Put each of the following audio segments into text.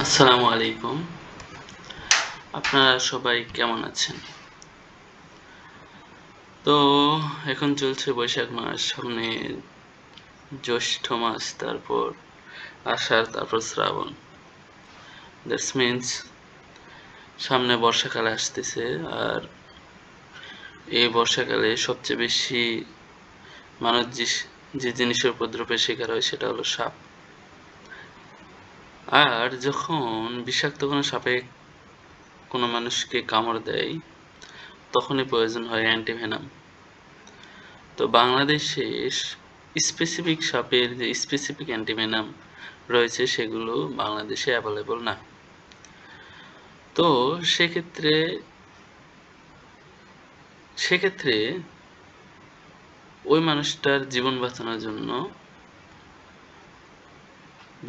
আসসালামু আলাইকুম। আপনারা সবাই কেমন আছেন? তো এখন চলছে বৈশাখ মাস, সামনে জ্যৈষ্ঠ মাস, তারপর আষাঢ়, তারপর শ্রাবণ। দ্যাটস মিনস সামনে বর্ষাকাল আসতেছে। আর এই বর্ষাকালে সবচেয়ে বেশি মানুষ যে জিনিসের উপদ্রবের শিকার হয় সেটা হলো সাপ। আর যখন বিষাক্ত কোনো সাপে কোনো মানুষকে কামড় দেয়, তখনই প্রয়োজন হয় অ্যান্টিভেনাম। তো বাংলাদেশে স্পেসিফিক সাপের যে স্পেসিফিক অ্যান্টিভেনাম রয়েছে সেগুলো বাংলাদেশে অ্যাভেলেবল না। তো সেক্ষেত্রে ওই মানুষটার জীবন বাঁচানোর জন্য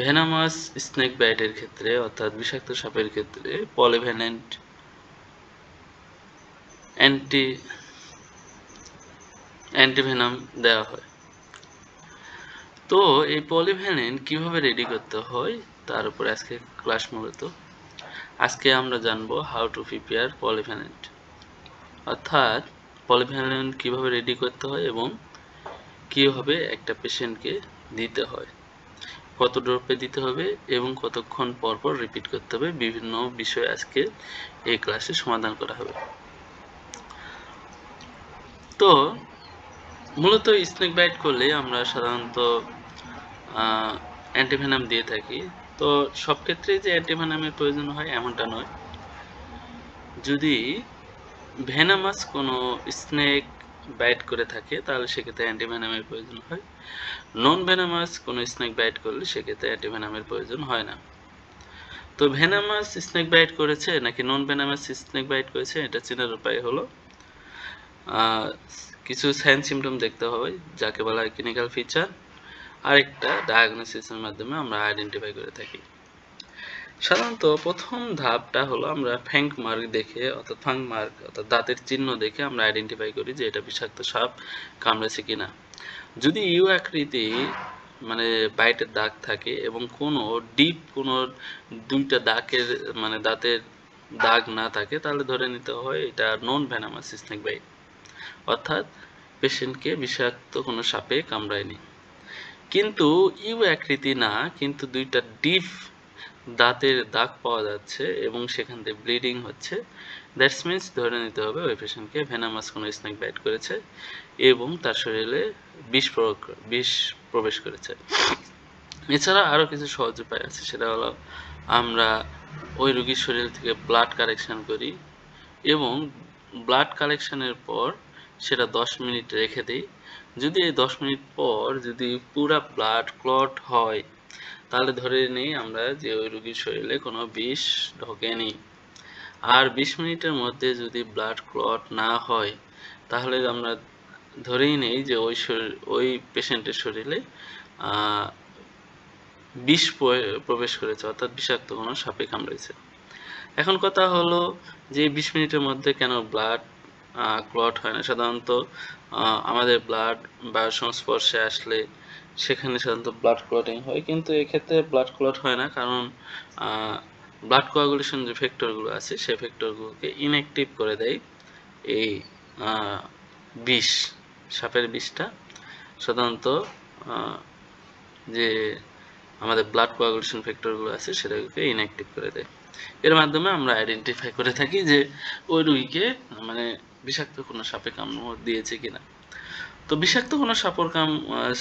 ভেনামাস স্নেক বাইটের ক্ষেত্রে, অর্থাৎ বিষাক্ত সাপের ক্ষেত্রে পলিভ্যালেন্ট অ্যান্টিভেনাম দেওয়া হয়। তো এই পলিভ্যালেন্ট কিভাবে রেডি করতে হয় তার উপর আজকে ক্লাস। মূলত আজকে আমরা জানবো হাউ টু প্রিপেয়ার পলিভ্যালেন্ট, অর্থাৎ পলিভ্যালেন্ট কিভাবে রেডি করতে হয় এবং কিভাবে একটা পেশেন্টকে দিতে হয়, কত ড্রপে দিতে হবে এবং কতক্ষণ পর পর রিপিট করতে হবে। বিভিন্ন বিষয় আজকে এই ক্লাসে সমাধান করা হবে। তো মূলত স্নেক বাইট করলে আমরা সাধারণত অ্যান্টিভেনাম দিয়ে থাকি। তো সব ক্ষেত্রে যে অ্যান্টিভেনামের প্রয়োজন হয় এমনটা নয়। যদি ভেনামাস কোনো স্নেক বাইট করে থাকে তাহলে সেক্ষেত্রে অ্যান্টিভেনামের প্রয়োজন হয়। নন ভেনামাস কোনো স্নেক বাইট করলে সেক্ষেত্রে অ্যান্টিভেনামের প্রয়োজন হয় না। তো ভেনামাস স্নেক বাইট করেছে নাকি নন ভেনামাস স্নেক বাইট করেছে এটা চেনার উপায় হলো কিছু সাইন সিমটম দেখতে হবে, যাকে বলা হয় ক্লিনিক্যাল ফিচার। আরেকটা ডায়াগনোসিসের মাধ্যমে আমরা আইডেন্টিফাই করে থাকি। সাধারণত প্রথম ধাপটা হলো আমরা ফ্যাঙ্ক মার্ক দেখে, অর্থাৎ ফাঙ্ক মার্ক অর্থাৎ দাঁতের চিহ্ন দেখে আমরা আইডেন্টিফাই করি যে এটা বিষাক্ত সাপ কামড়েছে কিনা। যদি ইউ আকৃতি মানে বাইটের দাগ থাকে এবং কোনো ডিপ কোনো দুইটা দাগের দাঁতের দাগ না থাকে তাহলে ধরে নিতে হয় এটা নন ভেনামাস স্নেক বাইট, অর্থাৎ পেশেন্টকে বিষাক্ত কোনো সাপে কামড়ায়নি। কিন্তু ইউ আকৃতি না, কিন্তু দুইটা ডিপ দাঁতের দাগ পাওয়া যাচ্ছে এবং সেখান থেকে ব্লিডিং হচ্ছে, দ্যাটস মিনস ধরে নিতে হবে ওই পেশেন্টকে ভেনামাস কোনো স্নেক বাইট করেছে এবং তার শরীরে বিষ প্রবেশ করেছে। এছাড়া আরও কিছু সহজ উপায় আছে, সেটা হলো আমরা ওই রোগীর শরীর থেকে ব্লাড কালেকশন করি এবং ব্লাড কালেকশনের পর সেটা 10 মিনিট রেখে দিই। যদি এই 10 মিনিট পর যদি পুরা ব্লাড ক্লট হয় তাহলে ধরে নিই আমরা যে ওই রোগীর শরীরে কোনো বিষ ঢোকেনি। আর 20 মিনিটের মধ্যে যদি ব্লাড ক্লট না হয় তাহলে আমরা ধরেই নেই যে ওই পেশেন্টের শরীরে বিষ প্রবেশ করেছে, অর্থাৎ বিষাক্ত কোনো সাপে কামড়েছে। এখন কথা হলো যে 20 মিনিটের মধ্যে কেন ব্লাড ক্লট হয় না। সাধারণত আমাদের ব্লাড বা সংস্পর্শে আসলে সেখানে সাধারণত ব্লাড ক্লটিং হয়, কিন্তু এক্ষেত্রে ব্লাড ক্লট হয় না কারণ ব্লাড কোয়াগুলেশন যে ফ্যাক্টরগুলো আছে সেই ফ্যাক্টরগুলোকে ইনঅ্যাক্টিভ করে দেয় এই বিষ, সাপের বিষটা সাধারণত যে আমাদের ব্লাড কোয়াগুলেশন ফ্যাক্টরগুলো আছে সেটাকে ইনঅ্যাক্টিভ করে দেয়। এর মাধ্যমে আমরা আইডেন্টিফাই করে থাকি যে ওই রোগীকে বিষাক্ত কোনো সাপে কামড় দিয়েছে কিনা। তো বিষাক্ত কোনো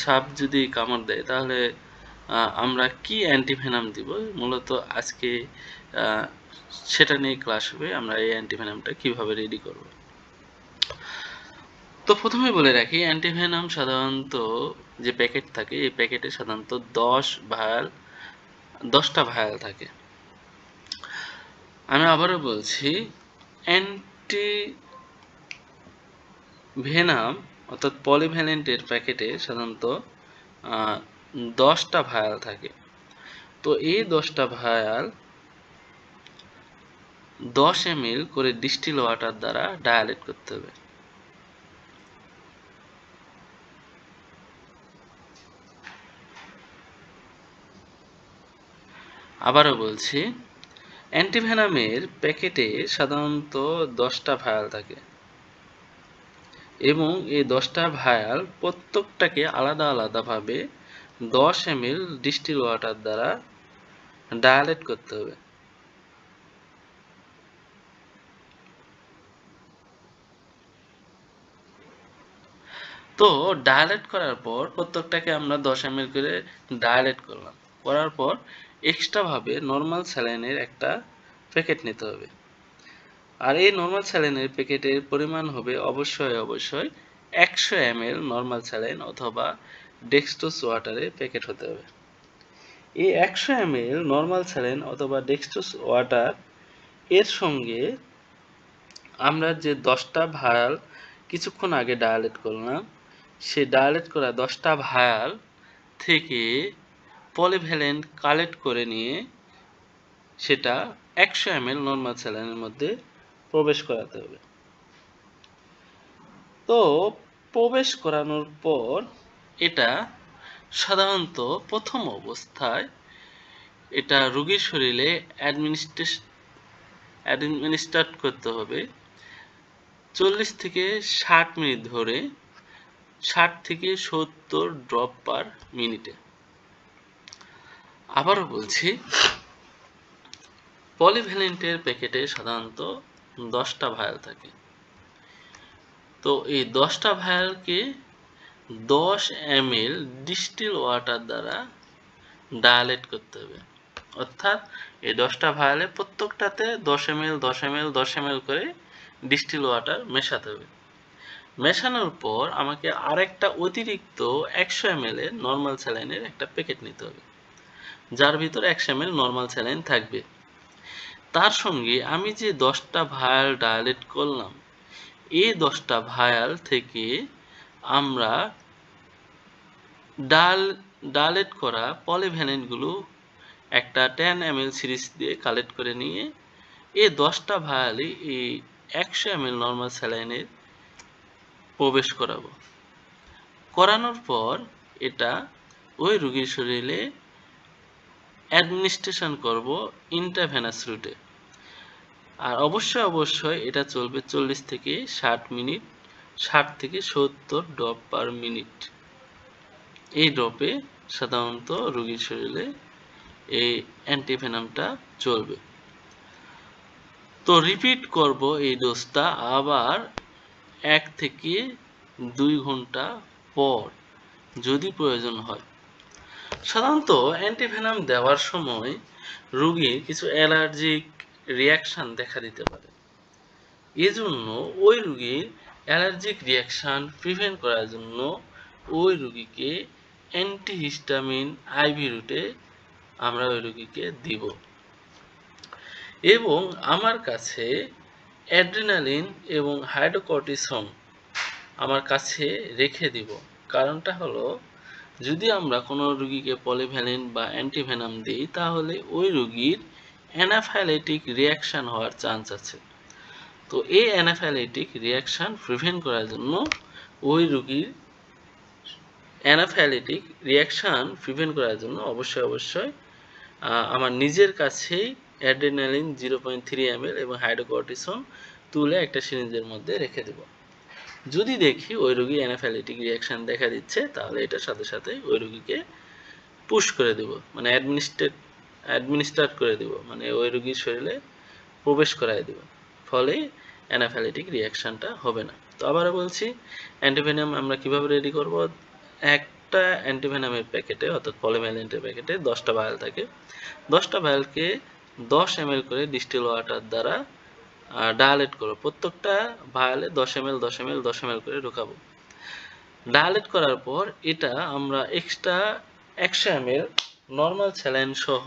সাপ যদি কামড় দেয় তাহলে আমরা কি অ্যান্টিভেনাম দিব, মূলত আজকে সেটা নিয়ে ক্লাস হবে। আমরা এই অ্যান্টিভেনামটা কিভাবে রেডি করব। তো প্রথমে বলে রাখি অ্যান্টিভেনাম সাধারণত যে প্যাকেট থাকে এই প্যাকেটে সাধারণত 10টা ভায়াল থাকে। আমি আবারও বলছি, অ্যান্টিভেনাম অর্থাৎ পলিভ্যালেন্টের প্যাকেটে সাধারণত 10টা ভায়াল থাকে। তো এই 10টা ভায়াল 10 ml করে ডিস্টিল ওয়াটার দ্বারা ডায়ালেট করতে হবে। আবারও বলছি, অ্যান্টিভেনামের প্যাকেটে সাধারণত 10টা ভায়াল থাকে এবং এই 10টা ভায়াল প্রত্যেকটাকে আলাদা আলাদাভাবে 10 ml ডিস্টিল ওয়াটার দ্বারা ডায়ালেট করতে হবে। তো ডায়ালেট করার পর প্রত্যেকটাকে আমরা 10 ml করে ডায়ালেট করলাম, করার পর এক্সট্রাভাবে নর্মাল স্যালাইনের একটা প্যাকেট নিতে হবে। আর এই নর্মাল স্যালাইনের প্যাকেটের পরিমাণ হবে অবশ্যই 100 ml নর্মাল স্যালাইন অথবা ডেক্সট্রোজ ওয়াটারের প্যাকেট হতে হবে। এই 100 ml নর্মাল স্যালাইন অথবা ডেক্সট্রোজ ওয়াটার এর সঙ্গে আমরা যে 10টা ভায়াল কিছুক্ষণ আগে ডায়ালেট করলাম, সেই ডায়ালেট করা 10টা ভায়াল থেকে পলিভ্যালেন্ট কালেক্ট করে নিয়ে সেটা 100 ml নর্মাল স্যালাইনের মধ্যে প্রবেশ করাতে হবে। তো প্রবেশ করানোর পর এটা সাধারণত প্রথম অবস্থায় এটা রোগীর শরীরে অ্যাডমিনিস্ট্রেট করতে হবে 40 থেকে 60 মিনিট ধরে, 60 থেকে 70 ড্রপ পার মিনিটে। আবারও বলছি, পলিভ্যালেন্টের প্যাকেটে সাধারণত 10টা ভায়াল থাকে। তো এই 10টা ভায়ালকে 10 ml ডিস্টিল ওয়াটার দ্বারা ডায়ালেট করতে হবে। অর্থাৎ এই 10টা ভায়ালে প্রত্যেকটাতে 10 ml 10 ml 10 ml করে ডিস্টিল ওয়াটার মেশাতে হবে। মেশানোর পর আমাকে আরেকটা অতিরিক্ত 100 ml এর নর্মাল স্যালাইনের একটা প্যাকেট নিতে হবে, যার ভিতর 100 ml নর্মাল স্যালাইন থাকবে। তার সঙ্গে আমি যে 10টা ভায়াল ডায়ালেট করলাম, এই 10টা ভায়াল থেকে আমরা ডায়ালেট করা পলিভ্যালেন্টগুলো একটা 10 ml সিরিজ দিয়ে কালেক্ট করে নিয়ে এই 10টা ভায়ালই এই 100 ml নর্মাল স্যালাইনের প্রবেশ করাবো। করানোর পর এটা ওই রোগীর শরীরে অ্যাডমিনিস্ট্রেশন করব ইন্ট্রাভেনাস রুটে। আর অবশ্যই এটা চলবে 40 থেকে 60 মিনিট, 60 থেকে 70 ড্রপ পার মিনিট। এই ড্রপে সাধারণত রোগীর শরীরে এই অ্যান্টিভেনামটা চলবে। তো রিপিট করব এই ডোজটা আবার 1 থেকে 2 ঘন্টা পর যদি প্রয়োজন হয়। সাধারণত অ্যান্টিভেনাম দেওয়ার সময় রোগীর কিছু অ্যালার্জিক রিয়াকশান দেখা দিতে পারে। এজন্য ওই রোগীর অ্যালার্জিক রিয়াকশান প্রিভেন্ট করার জন্য ওই রোগীকে অ্যান্টিহিস্টামিন আইভি রুটে আমরা ওই রোগীকে দিব। এবং আমার কাছে অ্যাড্রিনালিন এবং হাইড্রোকর্টিসন আমার কাছে রেখে দিব। কারণটা হলো, যদি আমরা কোনো রোগীকে পলিভ্যালেন্ট বা অ্যান্টিভেনাম দিই তাহলে ওই রোগীর অ্যানাফাইলেটিক রিয়াকশান হওয়ার চান্স আছে। তো এই অ্যানাফাইলেটিক রিয়াকশান প্রিভেন্ট করার জন্য ওই রোগীর অ্যানাফাইলেটিক রিয়াকশান প্রিভেন্ট করার জন্য অবশ্যই আমার নিজের কাছেই অ্যাড্রিনালিন 0.3 ml এবং হাইড্রোকর্টিসন তুলে একটা সিরিঞ্জের মধ্যে রেখে দেব। যদি দেখি ওই রোগী অ্যানাফাইলেটিক রিয়াকশান দেখা দিচ্ছে তাহলে এটার সাথে সাথে ওই রোগীকে পুশ করে দেব, মানে অ্যাডমিনিস্ট্রেট করে দেব, মানে ওই রোগীর শরীরে প্রবেশ করায় দেব, ফলে অ্যানাফাইলেটিক রিয়াকশানটা হবে না। তো আবারও বলছি, অ্যান্টিভেনাম আমরা কিভাবে রেডি করব। একটা অ্যান্টিভেনামের প্যাকেটে অর্থাৎ পলিভ্যালেন্টের প্যাকেটে 10টা ভায়াল থাকে। 10টা ভায়ালকে 10 ml করে ডিস্টিল ওয়াটার দ্বারা ডায়ালেট করব। প্রত্যেকটা ভায়ালে 10 ml 10 ml 10 ml করে ঢোকাবো। ডায়ালেট করার পর এটা আমরা এক্সট্রা 100 ml নর্মাল স্যালাইন সহ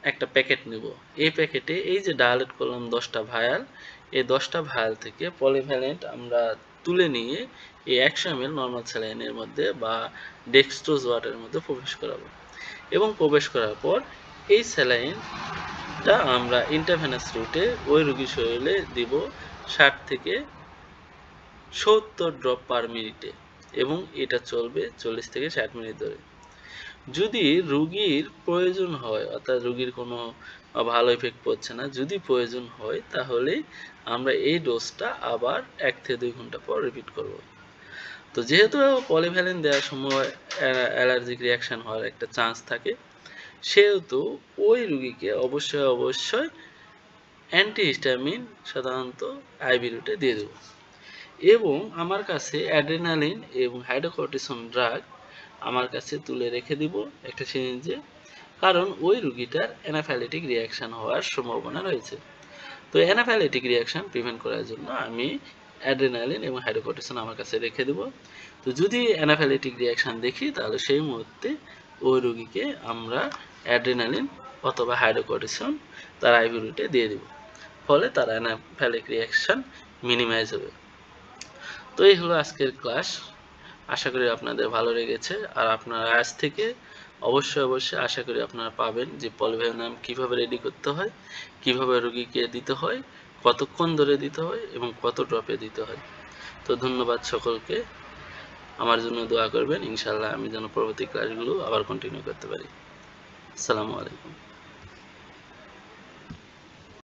একটা প্যাকেট নেব। এই প্যাকেটে এই যে ডায়ালেট করলাম 10টা ভায়াল, এই 10টা ভায়াল থেকে পলিভ্যালেন্ট আমরা তুলে নিয়ে এই 100 ml নর্মাল স্যালাইনের মধ্যে বা ডেক্সট্রোজ ওয়াটারের মধ্যে প্রবেশ করাবো। এবং প্রবেশ করার পর এই স্যালাইনটা আমরা ইন্ট্রাভেনাস রুটে ওই রোগীর শরীরে দিব 60 থেকে 70 ড্রপ পার মিনিটে এবং এটা চলবে 40 থেকে 60 মিনিট ধরে। যদি রোগীর প্রয়োজন হয়, অর্থাৎ রোগীর কোনো ভালো ইফেক্ট পড়ছে না, যদি প্রয়োজন হয় তাহলে আমরা এই ডোজটা আবার 1 থেকে 2 ঘন্টা পর রিপিট করব। তো যেহেতু পলিভ্যালেন্ট দেওয়ার সময় অ্যালার্জিক রিয়াকশন হওয়ার একটা চান্স থাকে, সেহেতু ওই রোগীকে অবশ্যই অ্যান্টিহিস্টামিন সাধারণত আইভি রুটে দিয়ে দেব। এবং আমার কাছে অ্যাড্রেনালিন এবং হাইড্রোকর্টিসন ড্রাগ আমার কাছে তুলে রেখে দিব একটা সিরিঞ্জে, কারণ ওই রোগীটার অ্যানাফাইলেটিক রিয়াকশন হওয়ার সম্ভাবনা রয়েছে। তো অ্যানাফাইলেটিক রিয়াকশন প্রিভেন্ট করার জন্য আমি অ্যাড্রেনালিন এবং হাইড্রোকর্টিসন আমার কাছে রেখে দেব। তো যদি অ্যানাফাইলেটিক রিয়াকশন দেখি তাহলে সেই মুহূর্তে ওই রোগীকে আমরা অ্যাড্রেনালিন অথবা হাইড্রোকর্টিসন তার আইভি রুটে দিয়ে দেব, ফলে তার অ্যানাফাইলেটিক রিয়াকশন মিনিমাইজ হবে। তো এই হলো আজকের ক্লাস, আশা করি আপনাদের ভালো লেগেছে। আর আপনারা আজ থেকে অবশ্যই আশা করি আপনারা পাবেন যে পলিভ্যানাম কিভাবে রেডি করতে হয়, কিভাবে রোগীকে দিতে হয়, কতক্ষণ ধরে দিতে হয় এবং কত ড্রপে দিতে হয়। তো ধন্যবাদ সকলকে, আমার জন্য দোয়া করবেন, ইনশাআল্লাহ আমি যেন পরবর্তী ক্লাসগুলো আবার কন্টিনিউ করতে পারি। আসসালামু আলাইকুম।